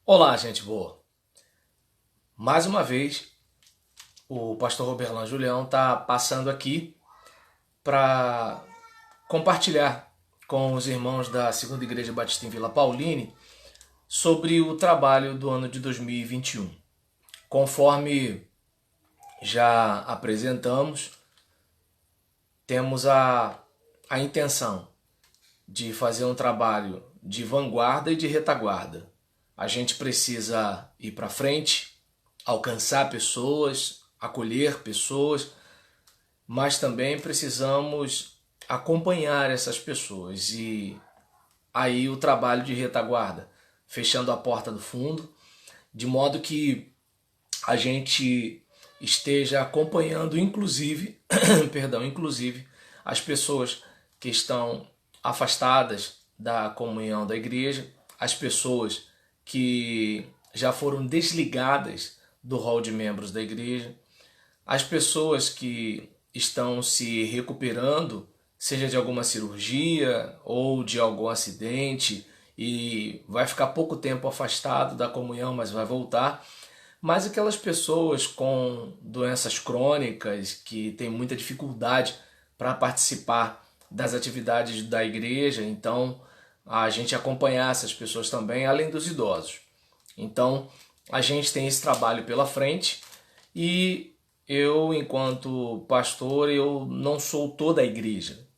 Olá, gente boa. Mais uma vez, o pastor Roberlan Julião está passando aqui para compartilhar com os irmãos da Segunda Igreja Batista em Vila Pauline sobre o trabalho do ano de 2021. Conforme já apresentamos, temos a intenção de fazer um trabalho de vanguarda e de retaguarda. A gente precisa ir para frente, alcançar pessoas, acolher pessoas, mas também precisamos acompanhar essas pessoas. E aí o trabalho de retaguarda, fechando a porta do fundo, de modo que a gente esteja acompanhando, inclusive, inclusive as pessoas que estão afastadas da comunhão da igreja, as pessoas que já foram desligadas do rol de membros da igreja, as pessoas que estão se recuperando, seja de alguma cirurgia ou de algum acidente e vai ficar pouco tempo afastado da comunhão, mas vai voltar. Mas aquelas pessoas com doenças crônicas que têm muita dificuldade para participar das atividades da igreja, então a gente acompanhar essas pessoas também, além dos idosos. Então a gente tem esse trabalho pela frente e eu, enquanto pastor, eu não sou toda a igreja.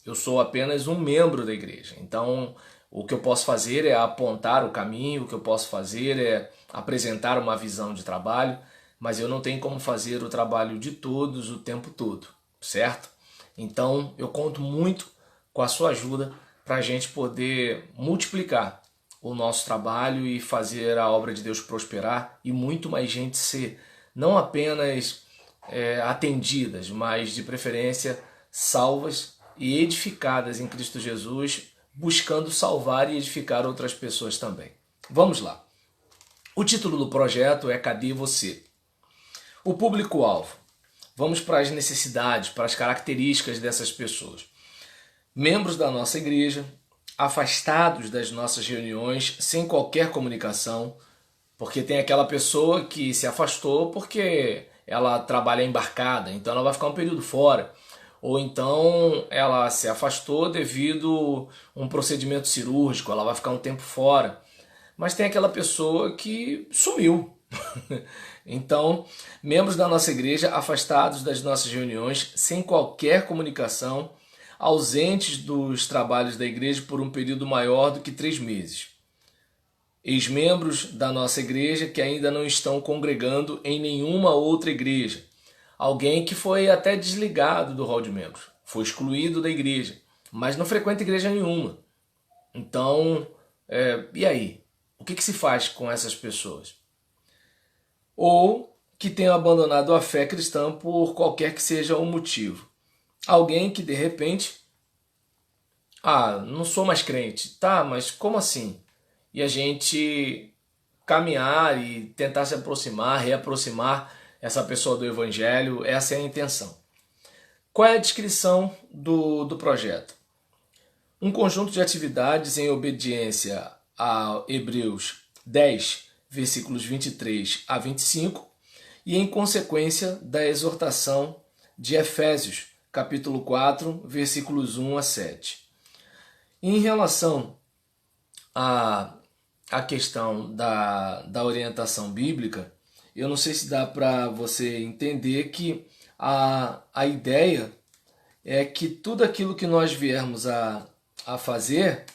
Eu sou apenas um membro da igreja. Então, o que eu posso fazer é apontar o caminho, o que eu posso fazer é apresentar uma visão de trabalho, mas eu não tenho como fazer o trabalho de todos o tempo todo, certo? Então, eu conto muito com a sua ajuda para a gente poder multiplicar o nosso trabalho e fazer a obra de Deus prosperar e muito mais gente ser não apenas atendidas, mas de preferência salvas e edificadas em Cristo Jesus, buscando salvar e edificar outras pessoas também. Vamos lá. O título do projeto é Cadê Você? O público-alvo. Vamos para as necessidades, para as características dessas pessoas. Membros da nossa igreja, afastados das nossas reuniões, sem qualquer comunicação, porque tem aquela pessoa que se afastou porque ela trabalha embarcada, então ela vai ficar um período fora. Ou então ela se afastou devido a um procedimento cirúrgico, ela vai ficar um tempo fora. Mas tem aquela pessoa que sumiu. Então, membros da nossa igreja afastados das nossas reuniões, sem qualquer comunicação, ausentes dos trabalhos da igreja por um período maior do que 3 meses. Ex-membros da nossa igreja que ainda não estão congregando em nenhuma outra igreja. Alguém que foi até desligado do rol de membros, foi excluído da igreja, mas não frequenta igreja nenhuma. Então, e aí? O que se faz com essas pessoas? Ou que tenham abandonado a fé cristã por qualquer que seja o motivo. Alguém que de repente, não sou mais crente, tá, mas como assim? E a gente caminhar e tentar se aproximar, reaproximar essa pessoa do evangelho, essa é a intenção. Qual é a descrição do projeto? Um conjunto de atividades em obediência a Hebreus 10, versículos 23 a 25, e em consequência da exortação de Efésios, capítulo 4, versículos 1 a 7. Em relação à questão da orientação bíblica, eu não sei se dá para você entender que a ideia é que tudo aquilo que nós viermos a fazer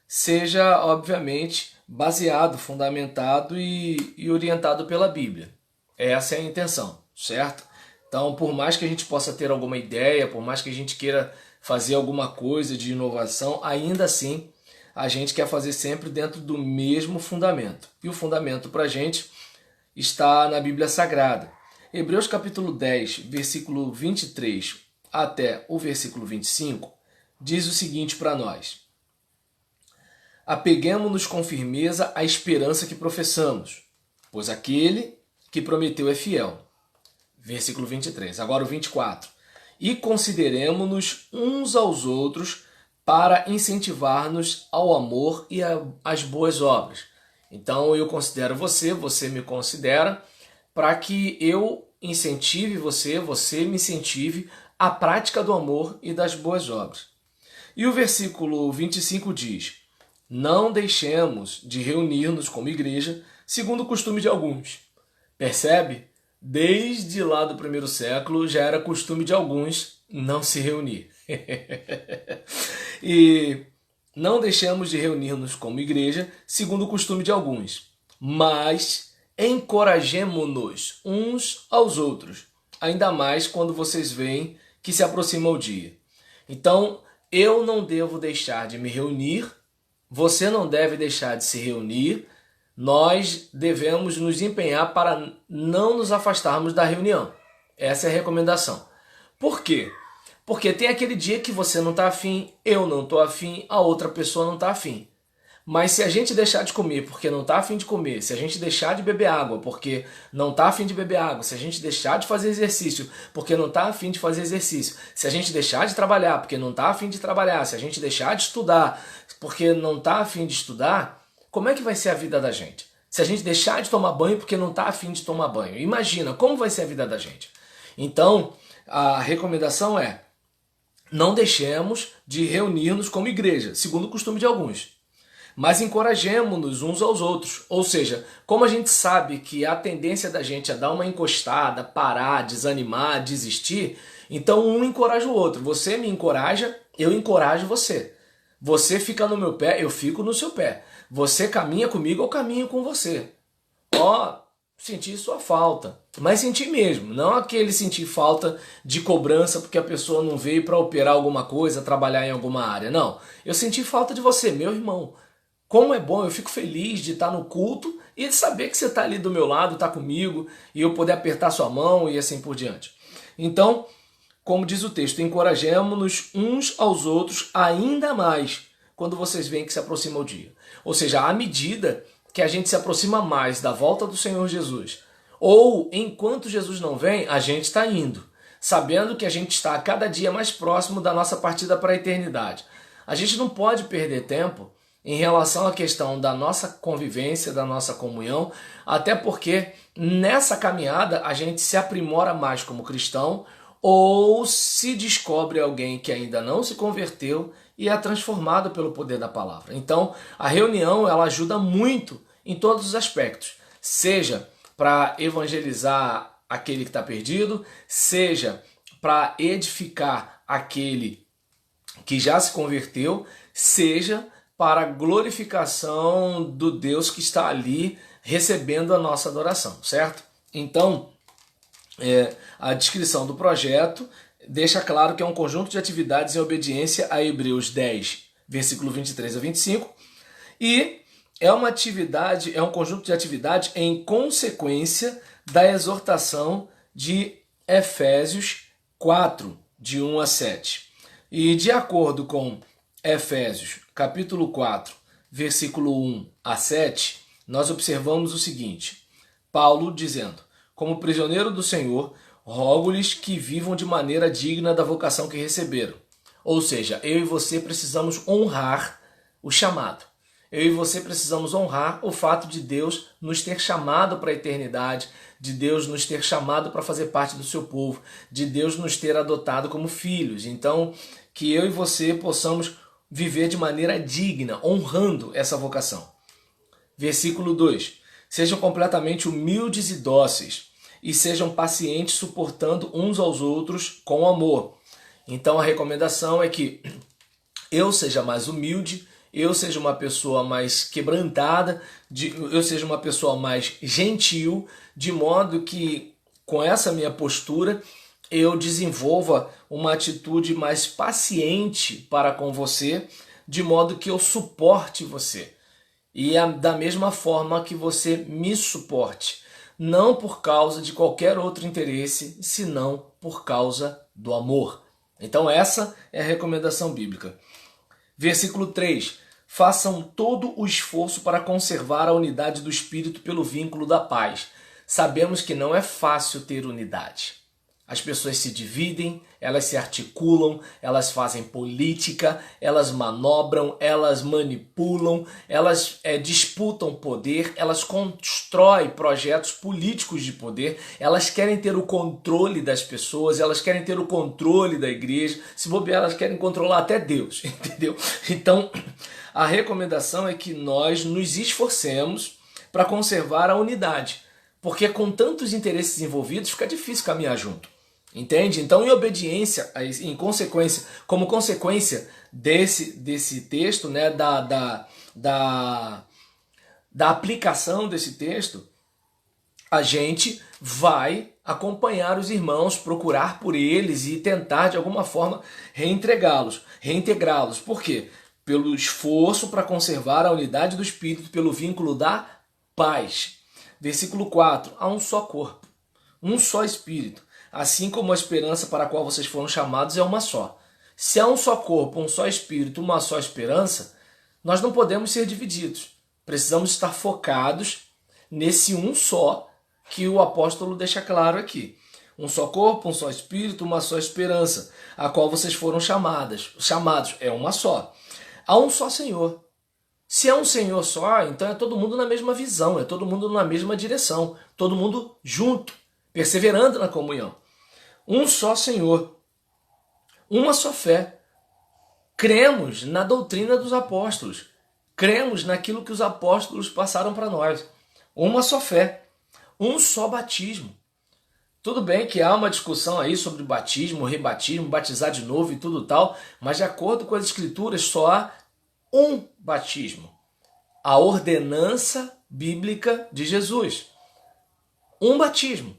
seja, obviamente, baseado, fundamentado e orientado pela Bíblia. Essa é a intenção, certo? Então, por mais que a gente possa ter alguma ideia, por mais que a gente queira fazer alguma coisa de inovação, ainda assim a gente quer fazer sempre dentro do mesmo fundamento. E o fundamento para a gente está na Bíblia Sagrada. Hebreus capítulo 10, versículo 23 até o versículo 25, diz o seguinte para nós: apeguemo-nos com firmeza à esperança que professamos, pois aquele que prometeu é fiel. Versículo 23. Agora o 24. E consideremo-nos uns aos outros para incentivar-nos ao amor e às boas obras. Então eu considero você, você me considera, para que eu incentive você, você me incentive à prática do amor e das boas obras. E o versículo 25 diz: não deixemos de reunir-nos como igreja, segundo o costume de alguns. Percebe? Desde lá do primeiro século já era costume de alguns não se reunir. E não deixemos de reunir-nos como igreja, segundo o costume de alguns, mas encorajemo-nos uns aos outros, ainda mais quando vocês veem que se aproxima o dia. Então, eu não devo deixar de me reunir, você não deve deixar de se reunir, nós devemos nos empenhar para não nos afastarmos da reunião. Essa é a recomendação. Por quê? Porque tem aquele dia que você não está afim, eu não estou afim, a outra pessoa não está afim. Mas se a gente deixar de comer porque não está afim de comer, se a gente deixar de beber água porque não está afim de beber água, se a gente deixar de fazer exercício porque não está afim de fazer exercício, se a gente deixar de trabalhar porque não está afim de trabalhar, se a gente deixar de estudar porque não está afim de estudar, como é que vai ser a vida da gente? Se a gente deixar de tomar banho porque não está afim de tomar banho, imagina como vai ser a vida da gente. Então, a recomendação é: não deixemos de reunir-nos como igreja, segundo o costume de alguns, mas encorajemo-nos uns aos outros. Ou seja, como a gente sabe que a tendência da gente é dar uma encostada, parar, desanimar, desistir, então um encoraja o outro. Você me encoraja, eu encorajo você. Você fica no meu pé, eu fico no seu pé. Você caminha comigo, eu caminho com você. Senti sua falta, mas senti mesmo, não aquele sentir falta de cobrança porque a pessoa não veio para operar alguma coisa, trabalhar em alguma área, não. Eu senti falta de você, meu irmão. Como é bom, eu fico feliz de estar no culto e de saber que você está ali do meu lado, está comigo, e eu poder apertar sua mão e assim por diante. Então, como diz o texto, encorajemo-nos uns aos outros ainda mais quando vocês veem que se aproxima o dia. Ou seja, à medida que a gente se aproxima mais da volta do Senhor Jesus, ou enquanto Jesus não vem, a gente está indo, sabendo que a gente está a cada dia mais próximo da nossa partida para a eternidade. A gente não pode perder tempo em relação à questão da nossa convivência, da nossa comunhão, até porque nessa caminhada a gente se aprimora mais como cristão, ou se descobre alguém que ainda não se converteu e é transformado pelo poder da palavra. Então, a reunião ela ajuda muito em todos os aspectos, seja para evangelizar aquele que está perdido, seja para edificar aquele que já se converteu, seja para a glorificação do Deus que está ali recebendo a nossa adoração, certo? Então, a descrição do projeto deixa claro que é um conjunto de atividades em obediência a Hebreus 10, versículo 23 a 25, e é um conjunto de atividades em consequência da exortação de Efésios 4, de 1 a 7. E de acordo com Efésios, capítulo 4, versículo 1 a 7, nós observamos o seguinte: Paulo dizendo: como prisioneiro do Senhor, rogo-lhes que vivam de maneira digna da vocação que receberam. Ou seja, eu e você precisamos honrar o chamado. Eu e você precisamos honrar o fato de Deus nos ter chamado para a eternidade, de Deus nos ter chamado para fazer parte do seu povo, de Deus nos ter adotado como filhos. Então, que eu e você possamos viver de maneira digna, honrando essa vocação. Versículo 2. Sejam completamente humildes e dóceis, e sejam pacientes, suportando uns aos outros com amor. Então a recomendação é que eu seja mais humilde, eu seja uma pessoa mais quebrantada, eu seja uma pessoa mais gentil, de modo que com essa minha postura eu desenvolva uma atitude mais paciente para com você, de modo que eu suporte você. E da mesma forma que você me suporte, não por causa de qualquer outro interesse, senão por causa do amor. Então essa é a recomendação bíblica. Versículo 3. Façam todo o esforço para conservar a unidade do Espírito pelo vínculo da paz. Sabemos que não é fácil ter unidade. As pessoas se dividem, elas se articulam, elas fazem política, elas manobram, elas manipulam, elas disputam poder, elas constroem projetos políticos de poder, elas querem ter o controle das pessoas, elas querem ter o controle da igreja, se bobear, elas querem controlar até Deus, entendeu? Então, a recomendação é que nós nos esforcemos para conservar a unidade, porque com tantos interesses envolvidos fica difícil caminhar junto. Entende? Então, em obediência, como consequência desse texto, né, da aplicação desse texto, a gente vai acompanhar os irmãos, procurar por eles e tentar, de alguma forma, reintegrá-los. Por quê? Pelo esforço para conservar a unidade do Espírito, pelo vínculo da paz. Versículo 4. Há um só corpo, um só Espírito. Assim como a esperança para a qual vocês foram chamados é uma só. Se há um só corpo, um só Espírito, uma só esperança, nós não podemos ser divididos. Precisamos estar focados nesse um só que o apóstolo deixa claro aqui. Um só corpo, um só Espírito, uma só esperança, a qual vocês foram chamados. É uma só. Há um só Senhor. Se é um Senhor só, então é todo mundo na mesma visão, é todo mundo na mesma direção, todo mundo junto, perseverando na comunhão. Um só Senhor, uma só fé. Cremos na doutrina dos apóstolos. Cremos naquilo que os apóstolos passaram para nós. Uma só fé, um só batismo. Tudo bem que há uma discussão aí sobre batismo, rebatismo, batizar de novo e tudo tal, mas de acordo com as escrituras só há um batismo. A ordenança bíblica de Jesus. Um batismo.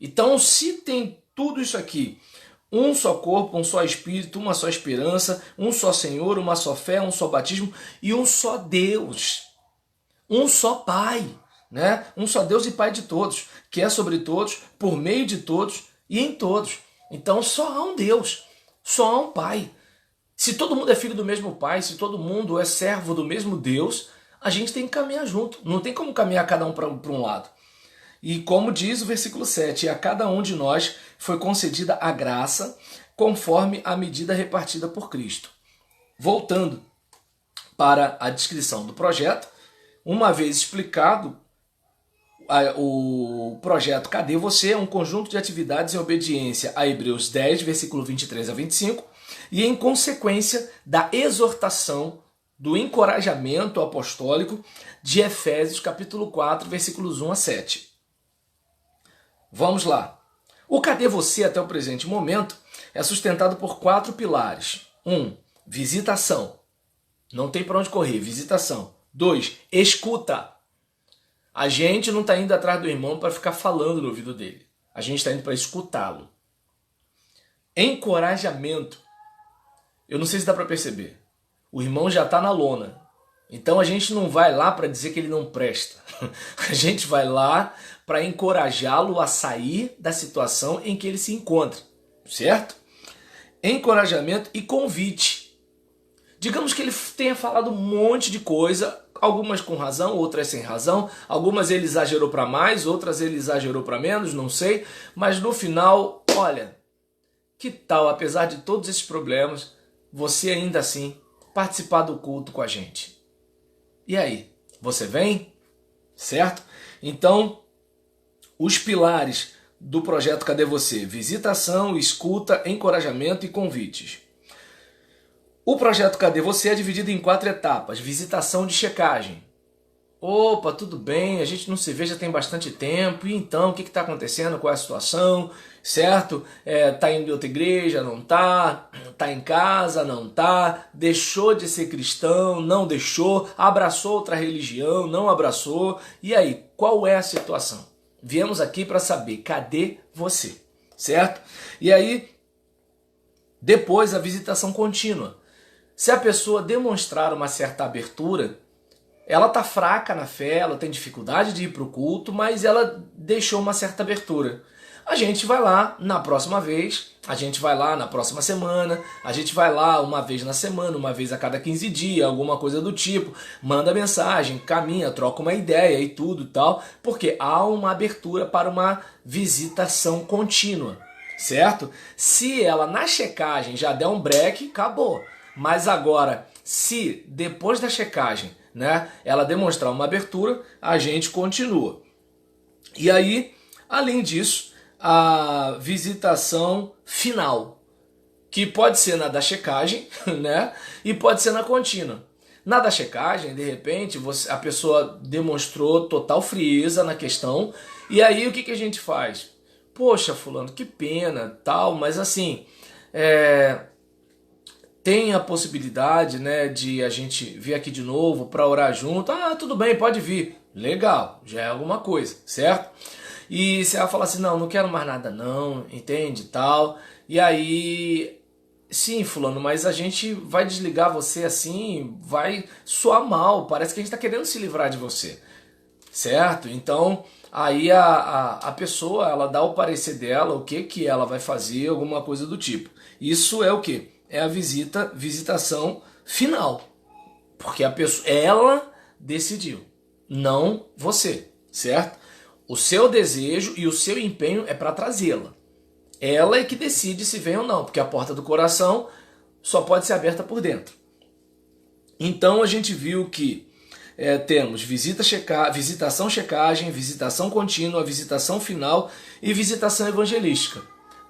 Então, se tem tudo isso aqui, um só corpo, um só Espírito, uma só esperança, um só Senhor, uma só fé, um só batismo e um só Deus, um só Pai, né? Um só Deus e Pai de todos, que é sobre todos, por meio de todos e em todos. Então só há um Deus, só há um Pai. Se todo mundo é filho do mesmo Pai, se todo mundo é servo do mesmo Deus, a gente tem que caminhar junto. Não tem como caminhar cada um para um lado. E como diz o versículo 7, a cada um de nós foi concedida a graça conforme a medida repartida por Cristo. Voltando para a descrição do projeto, uma vez explicado, o projeto Cadê Você? É um conjunto de atividades em obediência a Hebreus 10, versículo 23 a 25, e em consequência da exortação, do encorajamento apostólico de Efésios capítulo 4, versículos 1 a 7. Vamos lá. O Cadê Você até o presente momento é sustentado por 4 pilares. 1. Visitação. Não tem para onde correr, visitação. 2. Escuta. A gente não está indo atrás do irmão para ficar falando no ouvido dele. A gente está indo para escutá-lo. Encorajamento. Eu não sei se dá para perceber. O irmão já está na lona. Então a gente não vai lá para dizer que ele não presta. A gente vai lá para encorajá-lo a sair da situação em que ele se encontra. Certo? Encorajamento e convite. Digamos que ele tenha falado um monte de coisa, algumas com razão, outras sem razão, algumas ele exagerou para mais, outras ele exagerou para menos, não sei, mas no final, olha, que tal, apesar de todos esses problemas, você ainda assim participar do culto com a gente? E aí, você vem? Certo? Então, os pilares do projeto Cadê Você? Visitação, escuta, encorajamento e convites. O projeto Cadê Você é dividido em 4 etapas. Visitação de checagem. Opa, tudo bem, a gente não se vê já tem bastante tempo, e então, o que está acontecendo, qual é a situação, certo? Tá indo em outra igreja, não tá? Tá em casa, não tá? Deixou de ser cristão, não deixou? Abraçou outra religião, não abraçou? E aí, qual é a situação? Viemos aqui para saber, cadê você? Certo? E aí, depois a visitação contínua. Se a pessoa demonstrar uma certa abertura, ela está fraca na fé, ela tem dificuldade de ir para o culto, mas ela deixou uma certa abertura. A gente vai lá na próxima vez, a gente vai lá na próxima semana, a gente vai lá uma vez na semana, uma vez a cada 15 dias, alguma coisa do tipo, manda mensagem, caminha, troca uma ideia e tudo e tal, porque há uma abertura para uma visitação contínua. certo? Se ela na checagem já der um break, acabou. Mas agora, se depois da checagem, né, ela demonstrar uma abertura, a gente continua. E aí, além disso, a visitação final, que pode ser na da checagem, né, e pode ser na contínua. Na da checagem, de repente, a pessoa demonstrou total frieza na questão, e aí o que a gente faz? Poxa, fulano, que pena, tal, mas assim, tem a possibilidade, né, de a gente vir aqui de novo para orar junto. Ah, tudo bem, pode vir. Legal, já é alguma coisa, certo? E se ela falar assim, não quero mais nada não, entende, tal. E aí, sim, fulano, mas a gente vai desligar você assim, vai soar mal, parece que a gente está querendo se livrar de você, certo? Então, aí a pessoa, ela dá o parecer dela, o que ela vai fazer, alguma coisa do tipo. Isso é o quê? É a visitação final. Porque a pessoa, ela decidiu, não você, certo? O seu desejo e o seu empenho é para trazê-la. Ela é que decide se vem ou não, porque a porta do coração só pode ser aberta por dentro. Então a gente viu que temos visitação checagem, visitação contínua, visitação final e visitação evangelística.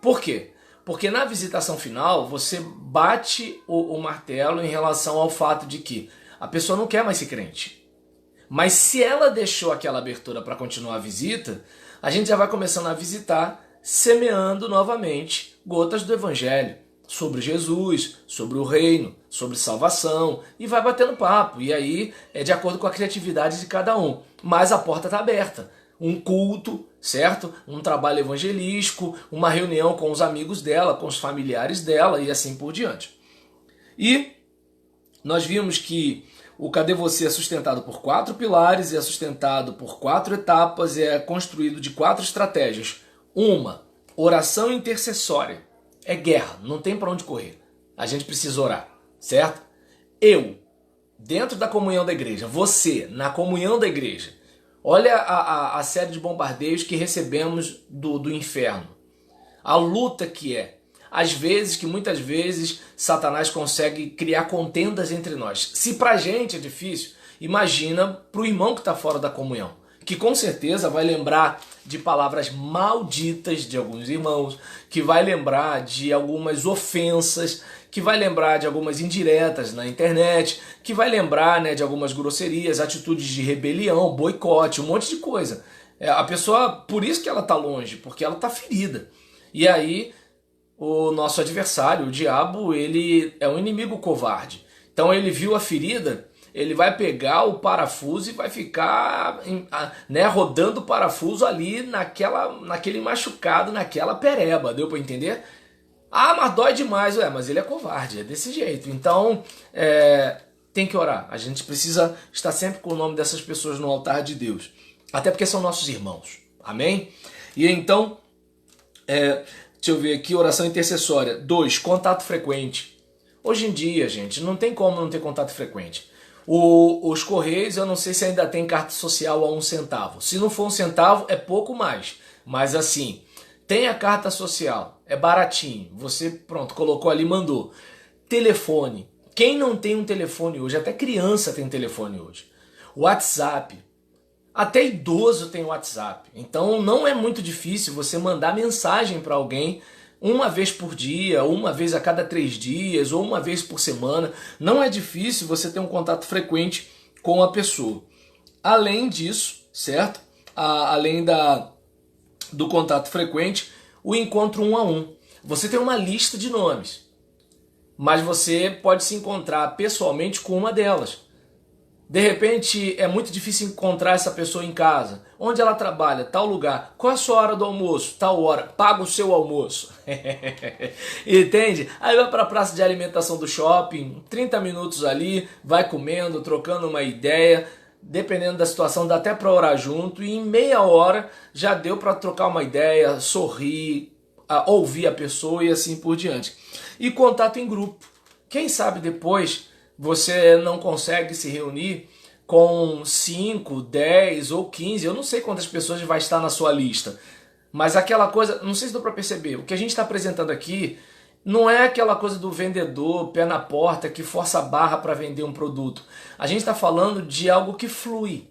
Por quê? Porque na visitação final você bate o martelo em relação ao fato de que a pessoa não quer mais ser crente. Mas se ela deixou aquela abertura para continuar a visita, a gente já vai começando a visitar, semeando novamente gotas do evangelho sobre Jesus, sobre o reino, sobre salvação, e vai batendo papo. E aí é de acordo com a criatividade de cada um. Mas a porta está aberta. Um culto, certo? Um trabalho evangelístico, uma reunião com os amigos dela, com os familiares dela e assim por diante. E nós vimos que o Cadê Você é sustentado por 4 pilares, é sustentado por 4 etapas, é construído de 4 estratégias. Uma, oração intercessória. É guerra, não tem para onde correr. A gente precisa orar, certo? Eu, dentro da comunhão da igreja, você, na comunhão da igreja. Olha a série de bombardeios que recebemos do inferno. A luta que é. Às vezes, que muitas vezes, Satanás consegue criar contendas entre nós. Se pra gente é difícil, imagina pro irmão que está fora da comunhão. Que com certeza vai lembrar de palavras malditas de alguns irmãos, que vai lembrar de algumas ofensas, que vai lembrar de algumas indiretas na internet, que vai lembrar, né, de algumas grosserias, atitudes de rebelião, boicote, um monte de coisa. A pessoa, por isso que ela está longe, porque ela está ferida. E aí, o nosso adversário, o diabo, ele é um inimigo covarde. Então ele viu a ferida, ele vai pegar o parafuso e vai ficar, né, rodando o parafuso ali naquele machucado, naquela pereba. Deu para entender? Ah, mas dói demais. Mas ele é covarde, é desse jeito. Então, tem que orar. A gente precisa estar sempre com o nome dessas pessoas no altar de Deus. Até porque são nossos irmãos. Amém? E então, deixa eu ver aqui, oração intercessória. 2, contato frequente. Hoje em dia, gente, não tem como não ter contato frequente. Os Correios, eu não sei se ainda tem carta social a 1 centavo. Se não for 1 centavo, é pouco mais. Mas assim, tem a carta social, é baratinho. Você, pronto, colocou ali, mandou. Telefone. Quem não tem um telefone hoje? Até criança tem telefone hoje. WhatsApp. Até idoso tem WhatsApp. Então não é muito difícil você mandar mensagem para alguém uma vez por dia, ou uma vez a cada 3 dias, ou uma vez por semana. Não é difícil você ter um contato frequente com a pessoa. Além disso, certo? Além do contato frequente, o encontro 1 a 1. Você tem uma lista de nomes, mas você pode se encontrar pessoalmente com uma delas. De repente é muito difícil encontrar essa pessoa em casa. Onde ela trabalha? Tal lugar. Qual é a sua hora do almoço? Tal hora. Paga o seu almoço. Entende? Aí vai para a praça de alimentação do shopping, 30 minutos ali, vai comendo, trocando uma ideia. Dependendo da situação, dá até para orar junto. E em meia hora já deu para trocar uma ideia, sorrir, ouvir a pessoa e assim por diante. E contato em grupo. Quem sabe depois você não consegue se reunir com 5, 10 ou 15, eu não sei quantas pessoas vai estar na sua lista, Mas aquela coisa, não sei se deu para perceber, o que a gente está apresentando aqui não é aquela coisa do vendedor, pé na porta, que força a barra para vender um produto. A gente está falando de algo que flui.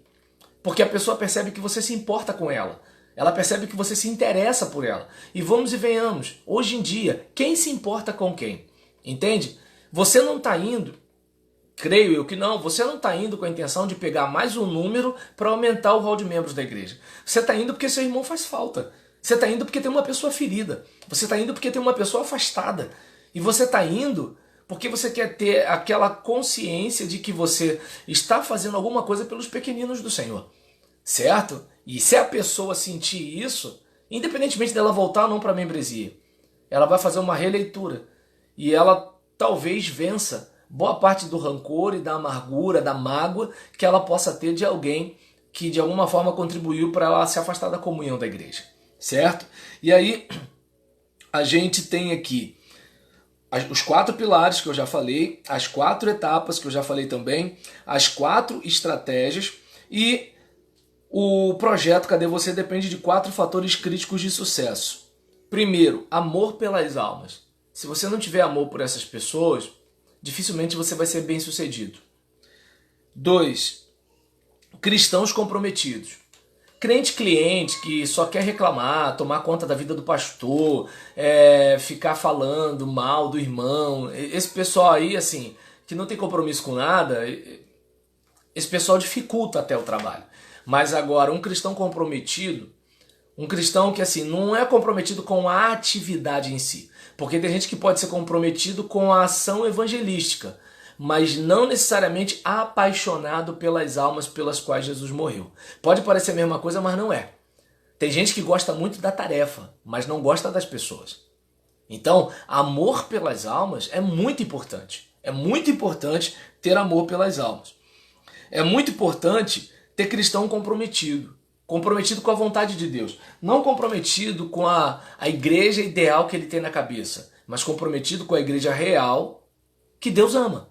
Porque a pessoa percebe que você se importa com ela. Ela percebe que você se interessa por ela. E vamos e venhamos. Hoje em dia, quem se importa com quem? Entende? Você não está indo, creio eu que não, você não está indo com a intenção de pegar mais um número para aumentar o rol de membros da igreja. Você está indo porque seu irmão faz falta. Você está indo porque tem uma pessoa ferida. Você está indo porque tem uma pessoa afastada. E você está indo porque você quer ter aquela consciência de que você está fazendo alguma coisa pelos pequeninos do Senhor. Certo? E se a pessoa sentir isso, independentemente dela voltar ou não para a membresia, ela vai fazer uma releitura. E ela talvez vença boa parte do rancor e da amargura, da mágoa que ela possa ter de alguém que de alguma forma contribuiu para ela se afastar da comunhão da igreja. Certo? E aí a gente tem aqui os 4 pilares que eu já falei, as 4 etapas que eu já falei também, as 4 estratégias, e o projeto Cadê Você depende de 4 fatores críticos de sucesso. Primeiro, amor pelas almas. Se você não tiver amor por essas pessoas, dificilmente você vai ser bem sucedido. 2, cristãos comprometidos. Crente cliente que só quer reclamar, tomar conta da vida do pastor, ficar falando mal do irmão. Esse pessoal aí, assim, que não tem compromisso com nada, esse pessoal dificulta até o trabalho. Mas agora, um cristão comprometido, um cristão que assim não é comprometido com a atividade em si. Porque tem gente que pode ser comprometido com a ação evangelística, mas não necessariamente apaixonado pelas almas pelas quais Jesus morreu. Pode parecer a mesma coisa, mas não é. Tem gente que gosta muito da tarefa, mas não gosta das pessoas. Então, amor pelas almas é muito importante. É muito importante ter amor pelas almas. É muito importante ter cristão comprometido. Comprometido com a vontade de Deus. Não comprometido com a igreja ideal que ele tem na cabeça, mas comprometido com a igreja real que Deus ama.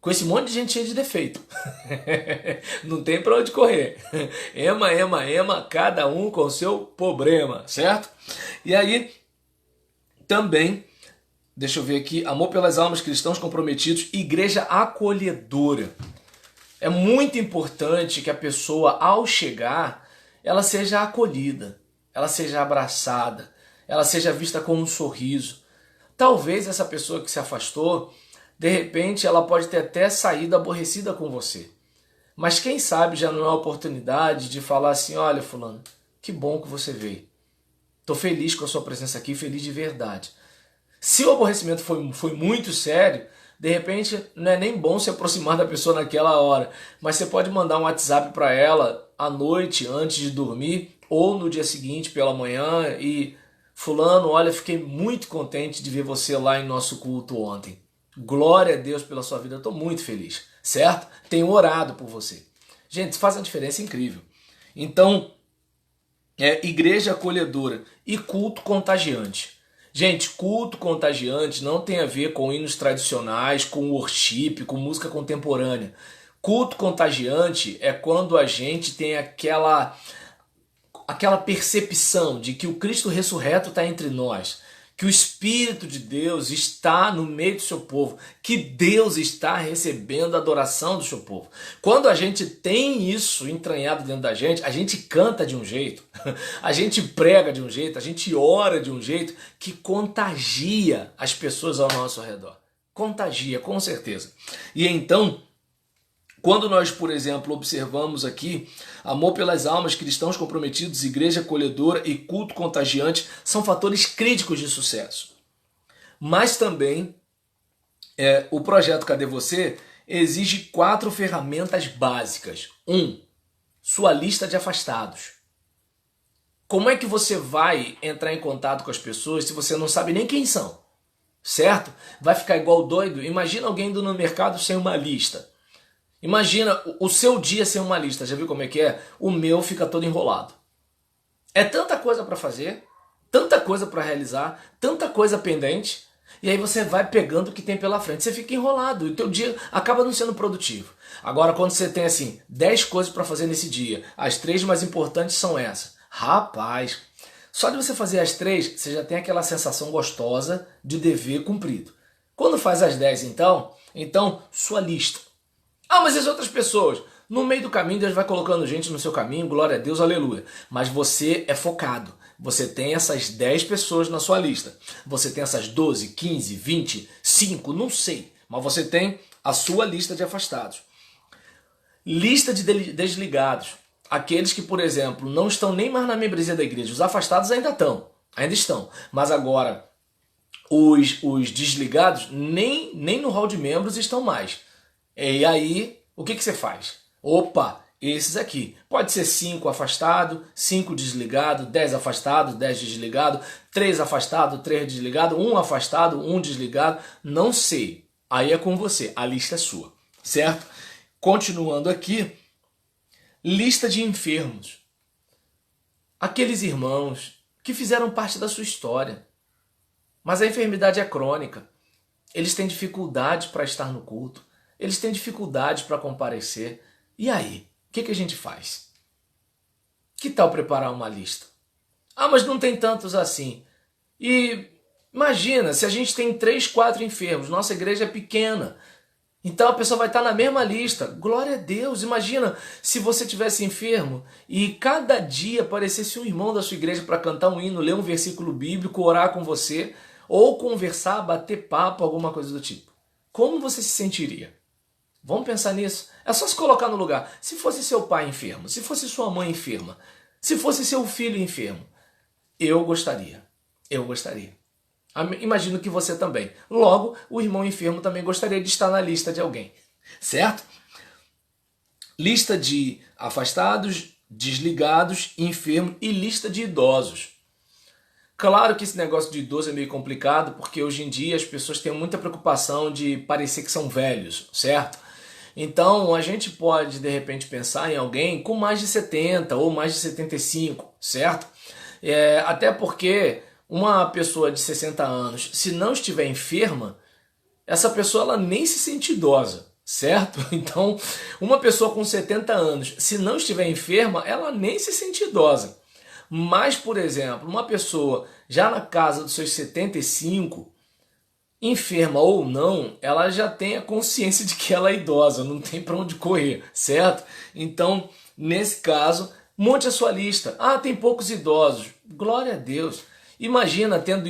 Com esse monte de gente cheia de defeito. Não tem pra onde correr. Ema, cada um com o seu problema, certo? E aí, também, deixa eu ver aqui, amor pelas almas, cristãos comprometidos, igreja acolhedora. É muito importante que a pessoa, ao chegar, ela seja acolhida, ela seja abraçada, ela seja vista com um sorriso. Talvez essa pessoa que se afastou, de repente ela pode ter até saído aborrecida com você. Mas quem sabe já não é a oportunidade de falar assim, olha fulano, que bom que você veio. Estou feliz com a sua presença aqui, feliz de verdade. Se o aborrecimento foi muito sério, de repente não é nem bom se aproximar da pessoa naquela hora, mas você pode mandar um WhatsApp para ela à noite, antes de dormir, ou no dia seguinte pela manhã, e fulano, olha, fiquei muito contente de ver você lá em nosso culto ontem. Glória a Deus pela sua vida, estou muito feliz, certo? Tenho orado por você. Gente, isso faz uma diferença incrível. Então, igreja acolhedora e culto contagiante. Gente, culto contagiante não tem a ver com hinos tradicionais, com worship, com música contemporânea. Culto contagiante é quando a gente tem aquela percepção de que o Cristo ressurreto está entre nós, que o Espírito de Deus está no meio do seu povo, que Deus está recebendo a adoração do seu povo. Quando a gente tem isso entranhado dentro da gente, a gente canta de um jeito, a gente prega de um jeito, a gente ora de um jeito que contagia as pessoas ao nosso redor. Contagia, com certeza. E então, quando nós, por exemplo, observamos aqui amor pelas almas, cristãos comprometidos, igreja acolhedora e culto contagiante, são fatores críticos de sucesso. Mas também o projeto Cadê Você exige 4 ferramentas básicas. 1. Sua lista de afastados. Como é que você vai entrar em contato com as pessoas se você não sabe nem quem são? Certo? Vai ficar igual doido? Imagina alguém indo no mercado sem uma lista. Imagina o seu dia sem uma lista, já viu como é que é? O meu fica todo enrolado. É tanta coisa para fazer, tanta coisa para realizar, tanta coisa pendente, e aí você vai pegando o que tem pela frente. Você fica enrolado e o teu dia acaba não sendo produtivo. Agora, quando você tem assim 10 coisas para fazer nesse dia, as 3 mais importantes são essas. Rapaz, Só de você fazer as 3, você já tem aquela sensação gostosa de dever cumprido. Quando faz as 10, então sua lista. Ah, mas as outras pessoas? No meio do caminho, Deus vai colocando gente no seu caminho, glória a Deus, aleluia. Mas você é focado. Você tem essas 10 pessoas na sua lista. Você tem essas 12, 15, 20, 5, não sei. Mas você tem a sua lista de afastados. Lista de desligados. Aqueles que, por exemplo, não estão nem mais na membresia da igreja. Os afastados ainda estão. Mas agora, os desligados nem no hall de membros estão mais. E aí, o que você faz? Opa, esses aqui. Pode ser 5 afastados, 5 desligados, 10 afastados, 10 desligados, 3 afastados, 3 desligados, 1 afastado, 1 desligado. Não sei. Aí é com você. A lista é sua. Certo? Continuando aqui. Lista de enfermos. Aqueles irmãos que fizeram parte da sua história. Mas a enfermidade é crônica. Eles têm dificuldade para estar no culto. Eles têm dificuldade para comparecer. E aí? O que a gente faz? Que tal preparar uma lista? Ah, mas não tem tantos assim. E imagina, se a gente tem 3, 4 enfermos, nossa igreja é pequena. Então a pessoa vai estar na mesma lista. Glória a Deus. Imagina se você tivesse enfermo e cada dia aparecesse um irmão da sua igreja para cantar um hino, ler um versículo bíblico, orar com você, ou conversar, bater papo, alguma coisa do tipo. Como você se sentiria? Vamos pensar nisso. É só se colocar no lugar. Se fosse seu pai enfermo, se fosse sua mãe enferma, se fosse seu filho enfermo, eu gostaria. Imagino que você também. Logo, o irmão enfermo também gostaria de estar na lista de alguém. Certo? Lista de afastados, desligados, enfermos e lista de idosos. Claro que esse negócio de idoso é meio complicado, porque hoje em dia as pessoas têm muita preocupação de parecer que são velhos, certo? Então a gente pode de repente pensar em alguém com mais de 70 ou mais de 75, certo? Até porque uma pessoa de 60 anos, se não estiver enferma, essa pessoa ela nem se sente idosa, certo? Então uma pessoa com 70 anos, se não estiver enferma, ela nem se sente idosa. Mas, por exemplo, uma pessoa já na casa dos seus 75, enferma ou não, ela já tem a consciência de que ela é idosa, não tem para onde correr, certo? Então, nesse caso, monte a sua lista. Ah, tem poucos idosos. Glória a Deus. Imagina tendo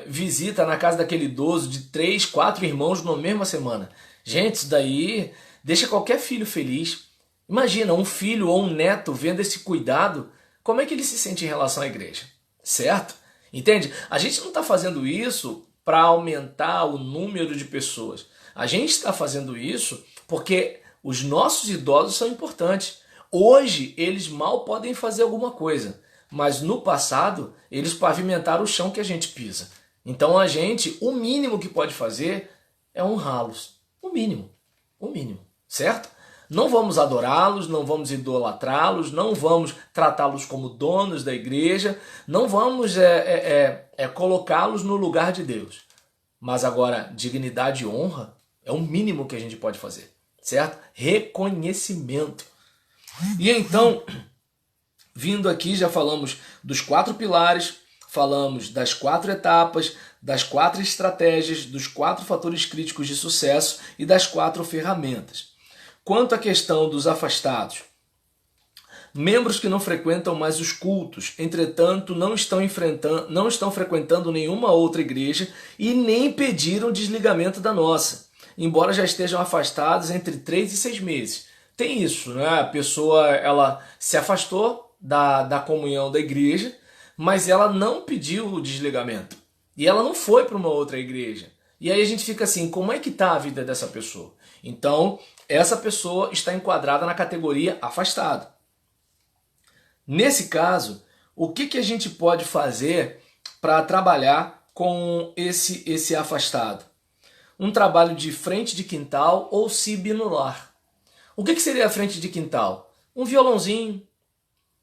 visita na casa daquele idoso de 3, 4 irmãos na mesma semana. Gente, isso daí deixa qualquer filho feliz. Imagina um filho ou um neto vendo esse cuidado. Como é que ele se sente em relação à igreja? Certo? Entende? A gente não está fazendo isso para aumentar o número de pessoas. A gente está fazendo isso porque os nossos idosos são importantes. Hoje eles mal podem fazer alguma coisa, mas no passado eles pavimentaram o chão que a gente pisa. Então a gente, o mínimo que pode fazer é honrá-los. O mínimo, certo? Não vamos adorá-los, não vamos idolatrá-los, não vamos tratá-los como donos da igreja, não vamos colocá-los no lugar de Deus. Mas agora, dignidade e honra é o mínimo que a gente pode fazer, certo? Reconhecimento. E então, vindo aqui, já falamos dos 4 pilares, falamos das 4 etapas, das 4 estratégias, dos 4 fatores críticos de sucesso e das 4 ferramentas. Quanto à questão dos afastados, membros que não frequentam mais os cultos, entretanto não estão frequentando nenhuma outra igreja e nem pediram desligamento da nossa, embora já estejam afastados entre 3 e 6 meses. Tem isso, né? A pessoa ela se afastou da comunhão da igreja, mas ela não pediu o desligamento. E ela não foi para uma outra igreja. E aí a gente fica assim, como é que está a vida dessa pessoa? Então, essa pessoa está enquadrada na categoria afastado. Nesse caso, o que a gente pode fazer para trabalhar com esse afastado? Um trabalho de frente de quintal ou se binular. O que seria a frente de quintal? Um violãozinho,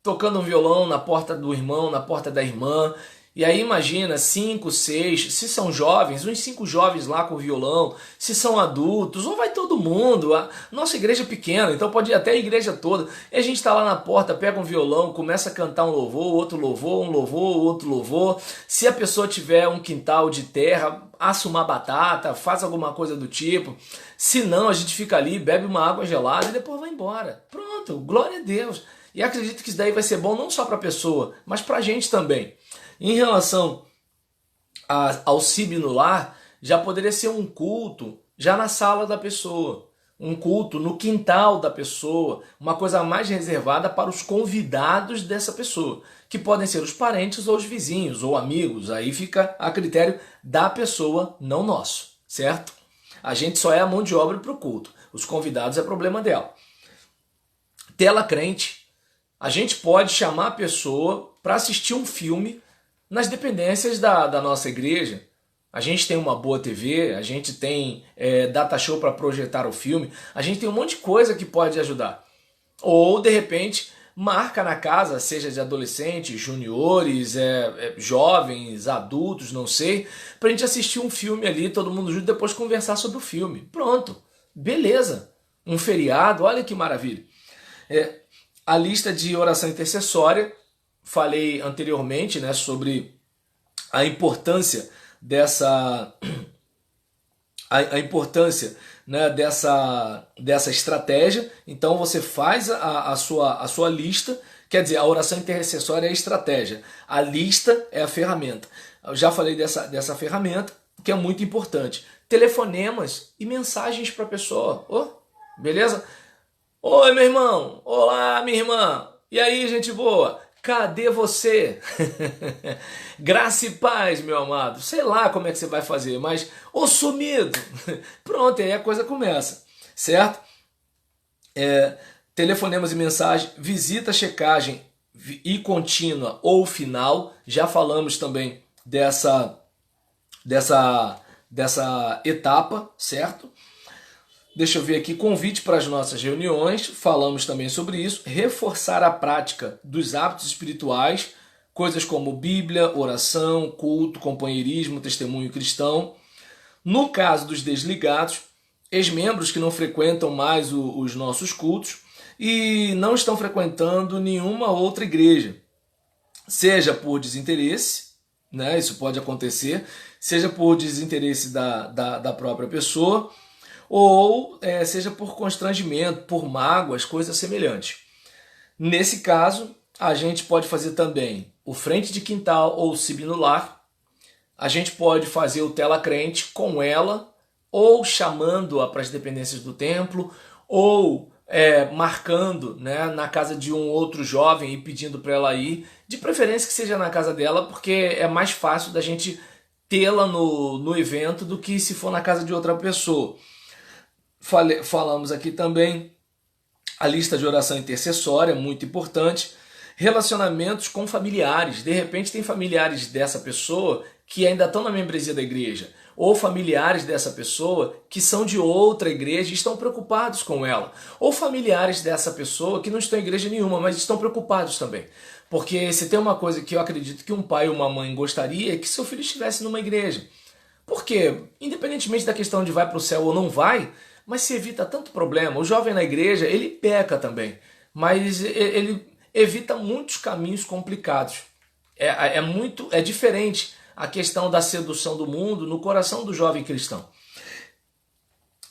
tocando um violão na porta do irmão, na porta da irmã, E aí imagina, 5, 6, se são jovens, uns 5 jovens lá com violão, se são adultos, ou vai todo mundo. A nossa igreja é pequena, então pode ir até a igreja toda. E a gente está lá na porta, pega um violão, começa a cantar um louvor, um louvor, outro louvor. Se a pessoa tiver um quintal de terra, assa uma batata, faz alguma coisa do tipo. Se não, a gente fica ali, bebe uma água gelada e depois vai embora. Pronto, glória a Deus. E acredito que isso daí vai ser bom não só para a pessoa, mas para a gente também. Em relação ao CIB no lar, já poderia ser um culto já na sala da pessoa, um culto no quintal da pessoa, uma coisa mais reservada para os convidados dessa pessoa, que podem ser os parentes ou os vizinhos ou amigos, aí fica a critério da pessoa, não nosso, certo? A gente só é a mão de obra para o culto, os convidados é problema dela. Tela crente, a gente pode chamar a pessoa para assistir um filme nas dependências da nossa igreja. A gente tem uma boa TV, a gente tem data show para projetar o filme, a gente tem um monte de coisa que pode ajudar. Ou, de repente, marca na casa, seja de adolescentes, juniores, jovens, adultos, não sei, para a gente assistir um filme ali, todo mundo junto, e depois conversar sobre o filme. Pronto, beleza. Um feriado, olha que maravilha. A lista de oração intercessória, falei anteriormente, né, sobre a importância dessa né, dessa estratégia. Então você faz a sua lista, quer dizer, a oração intercessória é a estratégia, a lista é a ferramenta. Eu já falei dessa ferramenta, que é muito importante. Telefonemas e mensagens para a pessoa. Beleza? Oi, meu irmão. Olá, minha irmã. E aí, gente boa? Cadê você? Graça e paz, meu amado. Sei lá como é que você vai fazer, mas ô sumido. Pronto, aí a coisa começa, certo? Telefonemas e mensagem, visita, checagem e contínua ou final. Já falamos também dessa etapa, certo? Deixa eu ver aqui, convite para as nossas reuniões, falamos também sobre isso, reforçar a prática dos hábitos espirituais, coisas como Bíblia, oração, culto, companheirismo, testemunho cristão. No caso dos desligados, ex-membros que não frequentam mais os nossos cultos e não estão frequentando nenhuma outra igreja, seja por desinteresse, né, isso pode acontecer, seja por desinteresse da própria pessoa, ou seja por constrangimento, por mágoas, coisas semelhantes. Nesse caso, a gente pode fazer também o frente de quintal ou o CIB no lar. A gente pode fazer o tela crente com ela, ou chamando-a para as dependências do templo, ou marcando, né, na casa de um outro jovem e pedindo para ela ir. De preferência que seja na casa dela, porque é mais fácil da gente tê-la no evento do que se for na casa de outra pessoa. Falamos aqui também a lista de oração intercessória, muito importante. Relacionamentos com familiares. De repente tem familiares dessa pessoa que ainda estão na membresia da igreja, ou familiares dessa pessoa que são de outra igreja e estão preocupados com ela, ou familiares dessa pessoa que não estão em igreja nenhuma, mas estão preocupados também. Porque se tem uma coisa que eu acredito que um pai ou uma mãe gostaria é que seu filho estivesse numa igreja. Por quê? Independentemente da questão de vai para o céu ou não vai, mas se evita tanto problema. O jovem na igreja, ele peca também, mas ele evita muitos caminhos complicados. É diferente a questão da sedução do mundo no coração do jovem cristão.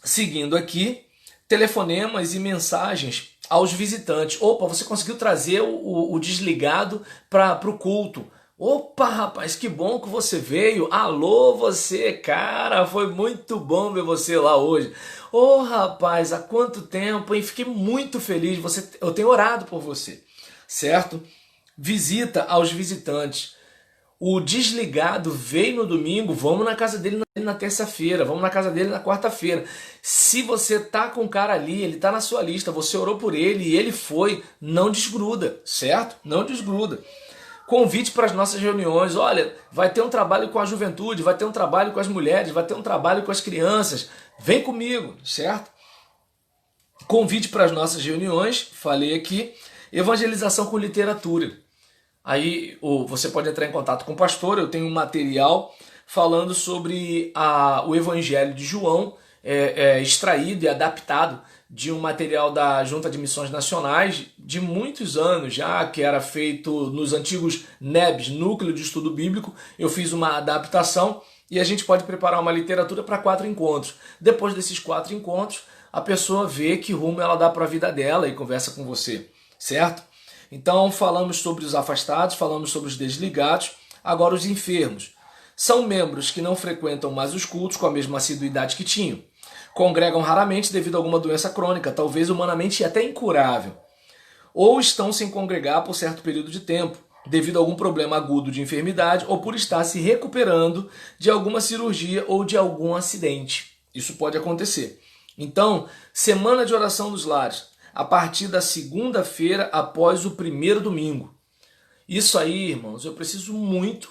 Seguindo aqui, telefonemas e mensagens aos visitantes. Opa, você conseguiu trazer o desligado para o culto. Opa, rapaz, que bom que você veio. Alô, você, cara, foi muito bom ver você lá hoje. Ô, rapaz, há quanto tempo, hein? Fiquei muito feliz. Eu tenho orado por você, certo? Visita aos visitantes. O desligado veio no domingo, vamos na casa dele na terça-feira, vamos na casa dele na quarta-feira. Se você tá com o cara ali, ele tá na sua lista, você orou por ele e ele foi, não desgruda, certo? Não desgruda. Convite para as nossas reuniões. Olha, vai ter um trabalho com a juventude, vai ter um trabalho com as mulheres, vai ter um trabalho com as crianças. Vem comigo, certo? Convite para as nossas reuniões, falei aqui. Evangelização com literatura. Aí você pode entrar em contato com o pastor, eu tenho um material falando sobre o Evangelho de João, extraído e adaptado de um material da Junta de Missões Nacionais de muitos anos já, que era feito nos antigos NEBs, Núcleo de Estudo Bíblico. Eu fiz uma adaptação e a gente pode preparar uma literatura para 4 encontros. Depois desses 4 encontros, a pessoa vê que rumo ela dá para a vida dela e conversa com você, certo? Então falamos sobre os afastados, falamos sobre os desligados, agora os enfermos. São membros que não frequentam mais os cultos com a mesma assiduidade que tinham. Congregam raramente devido a alguma doença crônica, talvez humanamente até incurável. Ou estão sem congregar por certo período de tempo, devido a algum problema agudo de enfermidade ou por estar se recuperando de alguma cirurgia ou de algum acidente. Isso pode acontecer. Então, semana de oração dos lares, a partir da segunda-feira após o primeiro domingo. Isso aí, irmãos, eu preciso muito,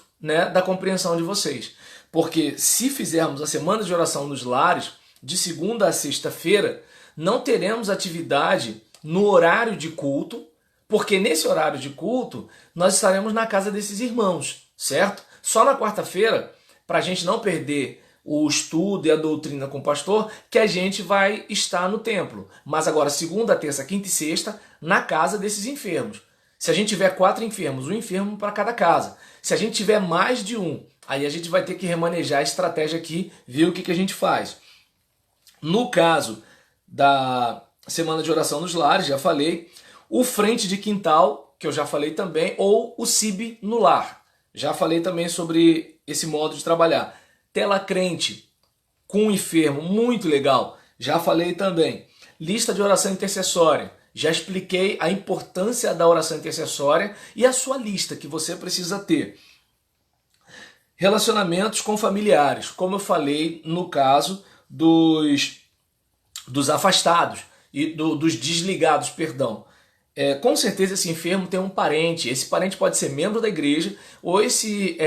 da compreensão de vocês. Porque se fizermos a semana de oração nos lares, de segunda a sexta-feira, não teremos atividade no horário de culto, porque nesse horário de culto nós estaremos na casa desses irmãos, certo? Só na quarta-feira, para a gente não perder o estudo e a doutrina com o pastor, que a gente vai estar no templo. Mas agora, segunda, terça, quinta e sexta, na casa desses enfermos. Se a gente tiver 4 enfermos, um enfermo para cada casa. Se a gente tiver mais de um, aí a gente vai ter que remanejar a estratégia aqui, ver o que a gente faz. No caso da semana de oração nos lares, já falei, o frente de quintal, que eu já falei também, ou o CIB no lar. Já falei também sobre esse modo de trabalhar. Tela crente com o enfermo, muito legal. Já falei também. Lista de oração intercessória. Já expliquei a importância da oração intercessória e a sua lista que você precisa ter. Relacionamentos com familiares, como eu falei no caso dos afastados e dos desligados, perdão. Com certeza esse enfermo tem um parente, esse parente pode ser membro da igreja ou esse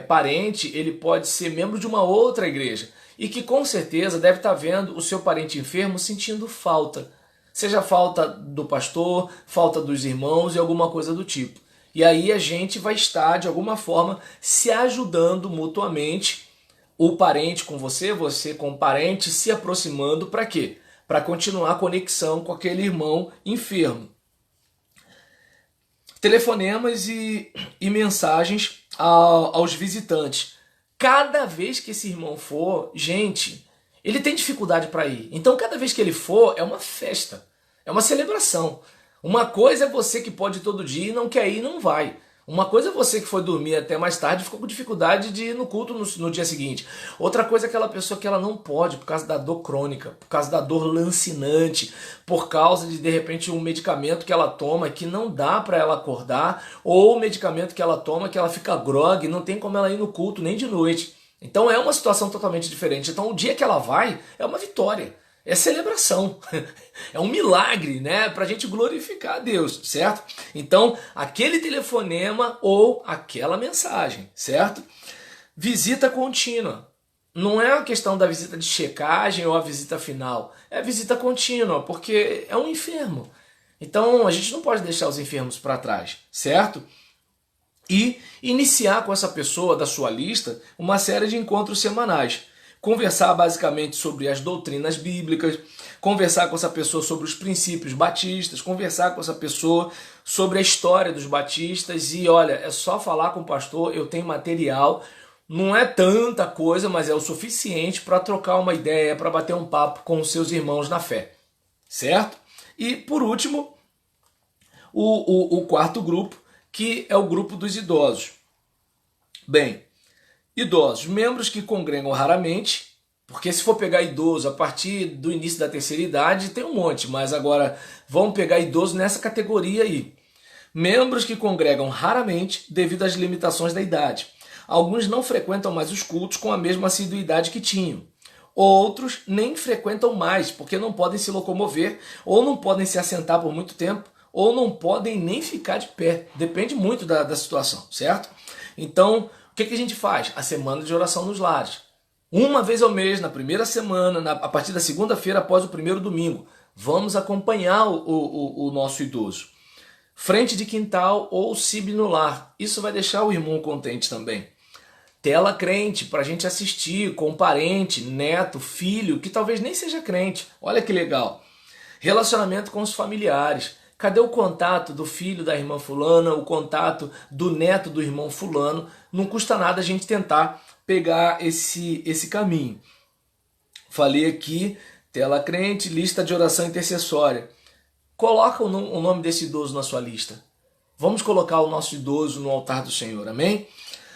parente ele pode ser membro de uma outra igreja e que com certeza deve estar vendo o seu parente enfermo sentindo falta. Seja falta do pastor, falta dos irmãos e alguma coisa do tipo. E aí a gente vai estar, de alguma forma, se ajudando mutuamente, o parente com você, você com o parente, se aproximando para quê? Para continuar a conexão com aquele irmão enfermo. Telefonemas e mensagens aos visitantes. Cada vez que esse irmão for, gente, ele tem dificuldade para ir. Então, cada vez que ele for, é uma festa, é uma celebração. Uma coisa é você que pode ir todo dia e não quer ir, não vai. Uma coisa é você que foi dormir até mais tarde e ficou com dificuldade de ir no culto no dia seguinte. Outra coisa é aquela pessoa que ela não pode por causa da dor crônica, por causa da dor lancinante, por causa de repente, um medicamento que ela toma que não dá para ela acordar, ou o medicamento que ela toma que ela fica grogue, não tem como ela ir no culto nem de noite. Então é uma situação totalmente diferente. Então o dia que ela vai é uma vitória. É celebração, é um milagre, para a gente glorificar a Deus, certo? Então, aquele telefonema ou aquela mensagem, certo? Visita contínua. Não é a questão da visita de checagem ou a visita final, é a visita contínua, porque é um enfermo. Então, a gente não pode deixar os enfermos para trás, certo? E iniciar com essa pessoa da sua lista uma série de encontros semanais. Conversar basicamente sobre as doutrinas bíblicas, conversar com essa pessoa sobre os princípios batistas, conversar com essa pessoa sobre a história dos batistas e olha, é só falar com o pastor, eu tenho material, não é tanta coisa, mas é o suficiente para trocar uma ideia, para bater um papo com os seus irmãos na fé, certo? E por último, o quarto grupo, que é o grupo dos idosos. Bem, idosos, membros que congregam raramente, porque se for pegar idoso a partir do início da terceira idade, tem um monte, mas agora vamos pegar idoso nessa categoria aí. Membros que congregam raramente devido às limitações da idade. Alguns não frequentam mais os cultos com a mesma assiduidade que tinham. Outros nem frequentam mais, porque não podem se locomover, ou não podem se assentar por muito tempo, ou não podem nem ficar de pé. Depende muito da situação, certo? Então, o que a gente faz? A semana de oração nos lares. Uma vez ao mês, na primeira semana, a partir da segunda-feira após o primeiro domingo. Vamos acompanhar o nosso idoso. frente de quintal ou CIB no lar. Isso vai deixar o irmão contente também. Tela crente para a gente assistir com parente, neto, filho, que talvez nem seja crente. Olha que legal. Relacionamento com os familiares. Cadê o contato do filho da irmã fulana, o contato do neto do irmão fulano? Não custa nada a gente tentar pegar esse caminho. Falei aqui, tela crente, lista de oração intercessória. Coloca o nome desse idoso na sua lista. Vamos colocar o nosso idoso no altar do Senhor, amém?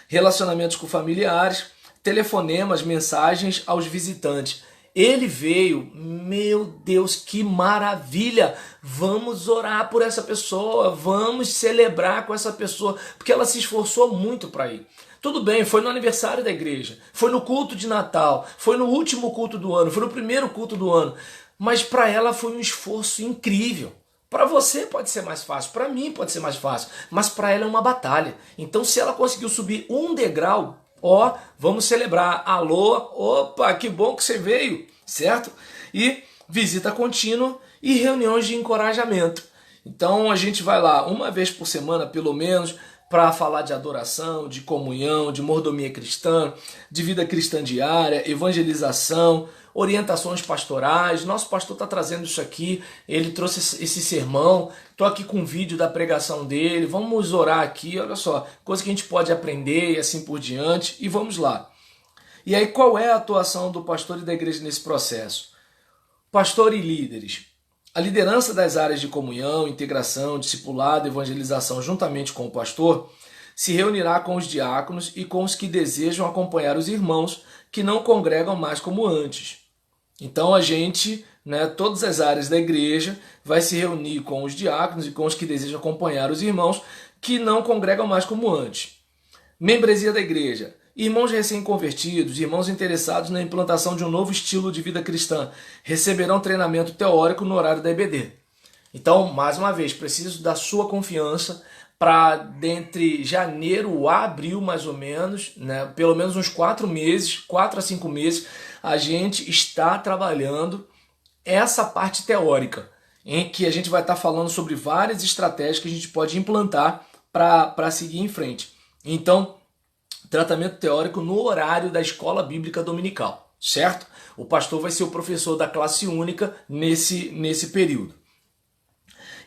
Relacionamentos com familiares, telefonemas, mensagens aos visitantes. Ele veio, meu Deus, que maravilha! Vamos orar por essa pessoa, vamos celebrar com essa pessoa, porque ela se esforçou muito para ir. Tudo bem, foi no aniversário da igreja, foi no culto de Natal, foi no último culto do ano, foi no primeiro culto do ano, mas para ela foi um esforço incrível. Para você pode ser mais fácil, para mim pode ser mais fácil, mas para ela é uma batalha. Então se ela conseguiu subir um degrau, ó, vamos celebrar. Alô, opa, que bom que você veio, certo? E visita contínua e reuniões de encorajamento. Então a gente vai lá uma vez por semana, pelo menos, para falar de adoração, de comunhão, de mordomia cristã, de vida cristã diária, evangelização, orientações pastorais. Nosso pastor está trazendo isso aqui, ele trouxe esse sermão, estou aqui com um vídeo da pregação dele, vamos orar aqui, olha só, coisa que a gente pode aprender e assim por diante, e vamos lá. E aí qual é a atuação do pastor e da igreja nesse processo? Pastor e líderes. A liderança das áreas de comunhão, integração, discipulado, evangelização, juntamente com o pastor, se reunirá com os diáconos e com os que desejam acompanhar os irmãos que não congregam mais como antes. Então a gente, todas as áreas da igreja, vai se reunir com os diáconos e com os que desejam acompanhar os irmãos que não congregam mais como antes. Membresia da igreja. Irmãos recém-convertidos, irmãos interessados na implantação de um novo estilo de vida cristã, receberão treinamento teórico no horário da EBD. Então, mais uma vez, preciso da sua confiança para, dentre janeiro a abril, mais ou menos, pelo menos uns 4 meses, 4 a 5 meses, a gente está trabalhando essa parte teórica, em que a gente vai estar falando sobre várias estratégias que a gente pode implantar para seguir em frente. Então, tratamento teórico no horário da escola bíblica dominical, certo? O pastor vai ser o professor da classe única nesse período.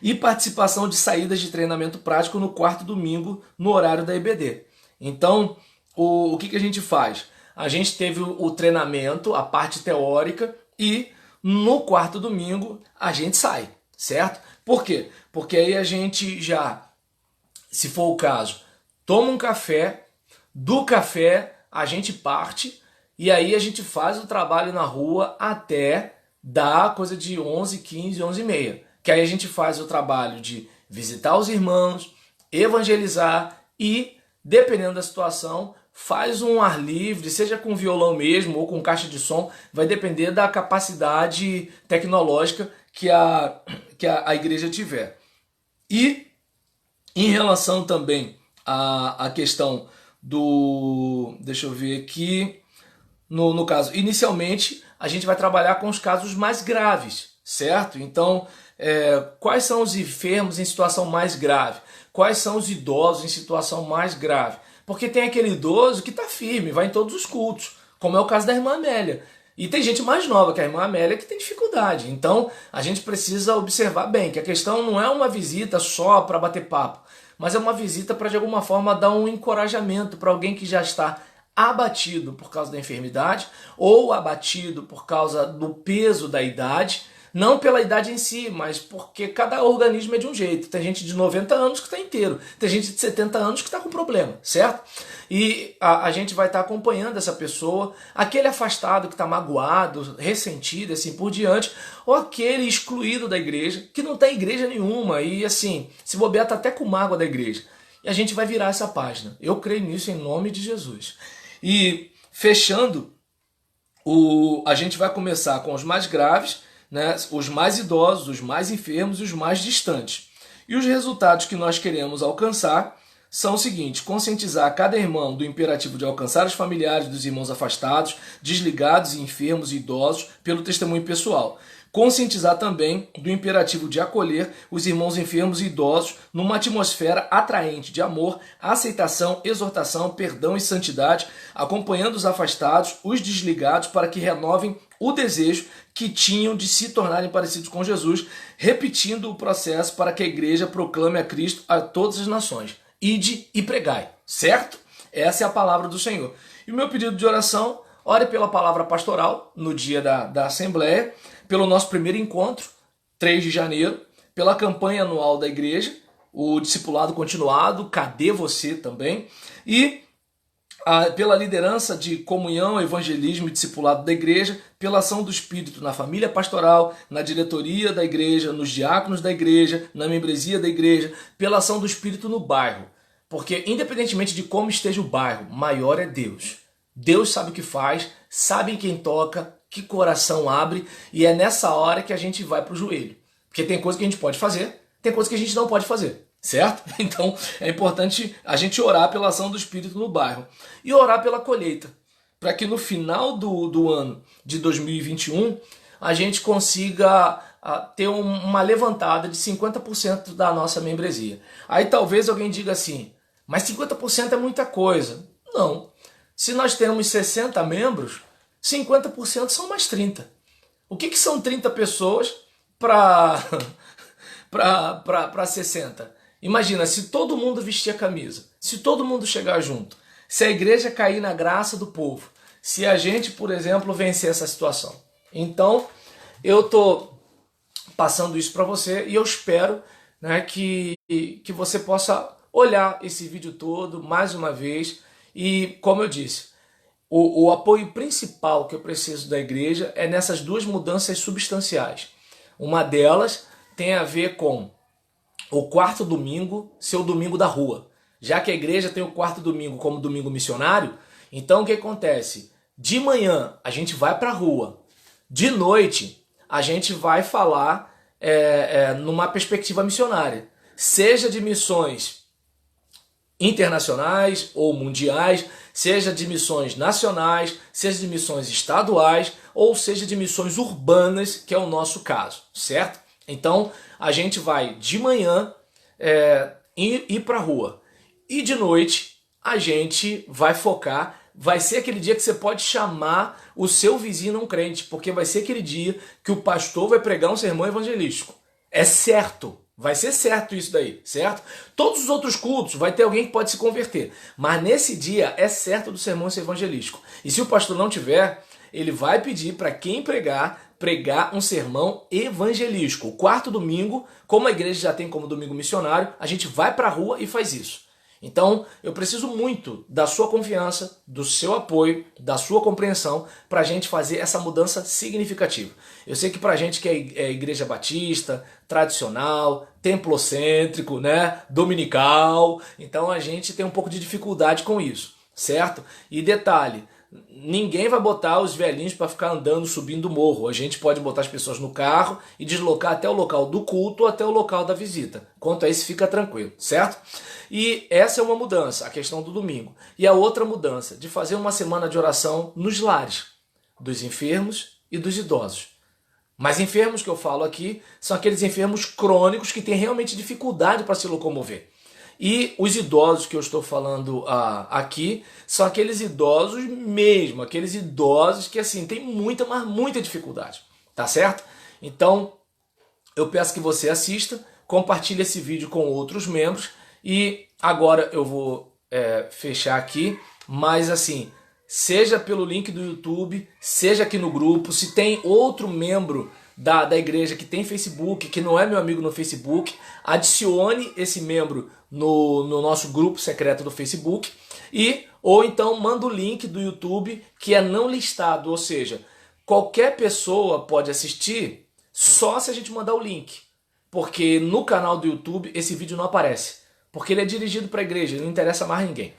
E participação de saídas de treinamento prático no quarto domingo, no horário da EBD. Então, o que a gente faz? A gente teve o treinamento, a parte teórica, e no quarto domingo a gente sai, certo? Por quê? Porque aí a gente já, se for o caso, toma um café, do café a gente parte e aí a gente faz o trabalho na rua até dar coisa de 11, 15, 11 e meia. Que aí a gente faz o trabalho de visitar os irmãos, evangelizar e, dependendo da situação, faz um ar livre, seja com violão mesmo ou com caixa de som, vai depender da capacidade tecnológica que a igreja tiver. E em relação também à questão deixa eu ver aqui, no caso, inicialmente a gente vai trabalhar com os casos mais graves, certo? Então, quais são os enfermos em situação mais grave? Quais são os idosos em situação mais grave? Porque tem aquele idoso que está firme, vai em todos os cultos, como é o caso da irmã Amélia. E tem gente mais nova que a irmã Amélia que tem dificuldade. Então, a gente precisa observar bem que a questão não é uma visita só para bater papo, mas é uma visita para, de alguma forma, dar um encorajamento para alguém que já está abatido por causa da enfermidade ou abatido por causa do peso da idade, não pela idade em si, mas porque cada organismo é de um jeito. Tem gente de 90 anos que está inteiro, tem gente de 70 anos que está com problema, certo? E a gente vai estar acompanhando essa pessoa, aquele afastado que está magoado, ressentido, assim por diante, ou aquele excluído da igreja, que não tem igreja nenhuma e assim, se bobear está até com mágoa da igreja. E a gente vai virar essa página. Eu creio nisso em nome de Jesus. E fechando, a gente vai começar com os mais graves, os mais idosos, os mais enfermos e os mais distantes. E os resultados que nós queremos alcançar são o seguinte: conscientizar cada irmão do imperativo de alcançar os familiares dos irmãos afastados, desligados, enfermos e idosos pelo testemunho pessoal. conscientizar também do imperativo de acolher os irmãos enfermos e idosos numa atmosfera atraente de amor, aceitação, exortação, perdão e santidade, acompanhando os afastados, os desligados, para que renovem o desejo que tinham de se tornarem parecidos com Jesus, repetindo o processo para que a igreja proclame a Cristo a todas as nações. Ide e pregai, certo? Essa é a palavra do Senhor. E o meu pedido de oração: ore pela palavra pastoral no dia da Assembleia, pelo nosso primeiro encontro, 3 de janeiro, pela campanha anual da igreja, o discipulado continuado, cadê você também, e pela liderança de comunhão, evangelismo e discipulado da igreja, pela ação do Espírito na família pastoral, na diretoria da igreja, nos diáconos da igreja, na membresia da igreja, pela ação do Espírito no bairro. Porque independentemente de como esteja o bairro, maior é Deus. Deus sabe o que faz, sabe em quem toca, que coração abre, e é nessa hora que a gente vai para o joelho. Porque tem coisa que a gente pode fazer, tem coisa que a gente não pode fazer, certo? Então é importante a gente orar pela ação do Espírito no bairro e orar pela colheita, para que no final do ano de 2021 a gente consiga ter uma levantada de 50% da nossa membresia. Aí talvez alguém diga assim, mas 50% é muita coisa. Não. Se nós temos 60 membros, 50% são mais 30. O que são 30 pessoas para 60? Imagina, se todo mundo vestir a camisa, se todo mundo chegar junto, se a igreja cair na graça do povo, se a gente, por exemplo, vencer essa situação. Então, eu estou passando isso para você e eu espero, né, que você possa olhar esse vídeo todo mais uma vez e, como eu disse, o apoio principal que eu preciso da igreja é nessas duas mudanças substanciais. Uma delas tem a ver com o quarto domingo ser o domingo da rua. Já que a igreja tem o quarto domingo como domingo missionário, então o que acontece? De manhã a gente vai para a rua, de noite a gente vai falar numa perspectiva missionária, seja de missões internacionais ou mundiais, seja de missões nacionais, seja de missões estaduais, ou seja de missões urbanas, que é o nosso caso, certo? Então a gente vai de manhã ir para a rua e de noite a gente vai focar. Vai ser aquele dia que você pode chamar o seu vizinho não crente, porque vai ser aquele dia que o pastor vai pregar um sermão evangelístico. É certo. Vai ser certo isso daí, certo? Todos os outros cultos vai ter alguém que pode se converter, mas nesse dia é certo do sermão ser evangelístico. E se o pastor não tiver, ele vai pedir para quem pregar um sermão evangelístico. O quarto domingo, como a igreja já tem como domingo missionário, a gente vai para a rua e faz isso. Então, eu preciso muito da sua confiança, do seu apoio, da sua compreensão para a gente fazer essa mudança significativa. Eu sei que para a gente que é igreja batista, tradicional, templocêntrico, né, dominical, então a gente tem um pouco de dificuldade com isso, certo? E detalhe, ninguém vai botar os velhinhos para ficar andando, subindo o morro. A gente pode botar as pessoas no carro e deslocar até o local do culto ou até o local da visita. Quanto a isso, fica tranquilo, certo? E essa é uma mudança, a questão do domingo. E a outra mudança, de fazer uma semana de oração nos lares dos enfermos e dos idosos. Mas enfermos que eu falo aqui são aqueles enfermos crônicos que têm realmente dificuldade para se locomover. E os idosos que eu estou falando aqui são aqueles idosos mesmo, aqueles idosos que assim têm muita, mas muita dificuldade, tá certo? Então eu peço que você assista, compartilhe esse vídeo com outros membros e agora eu vou fechar aqui, mas assim, seja pelo link do YouTube, seja aqui no grupo, se tem outro membro da igreja que tem Facebook, que não é meu amigo no Facebook, adicione esse membro no nosso grupo secreto do Facebook ou então manda o link do YouTube que é não listado, ou seja, qualquer pessoa pode assistir só se a gente mandar o link, porque no canal do YouTube esse vídeo não aparece, porque ele é dirigido para a igreja, não interessa mais ninguém,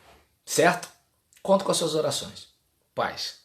certo? Conto com as suas orações. Paz.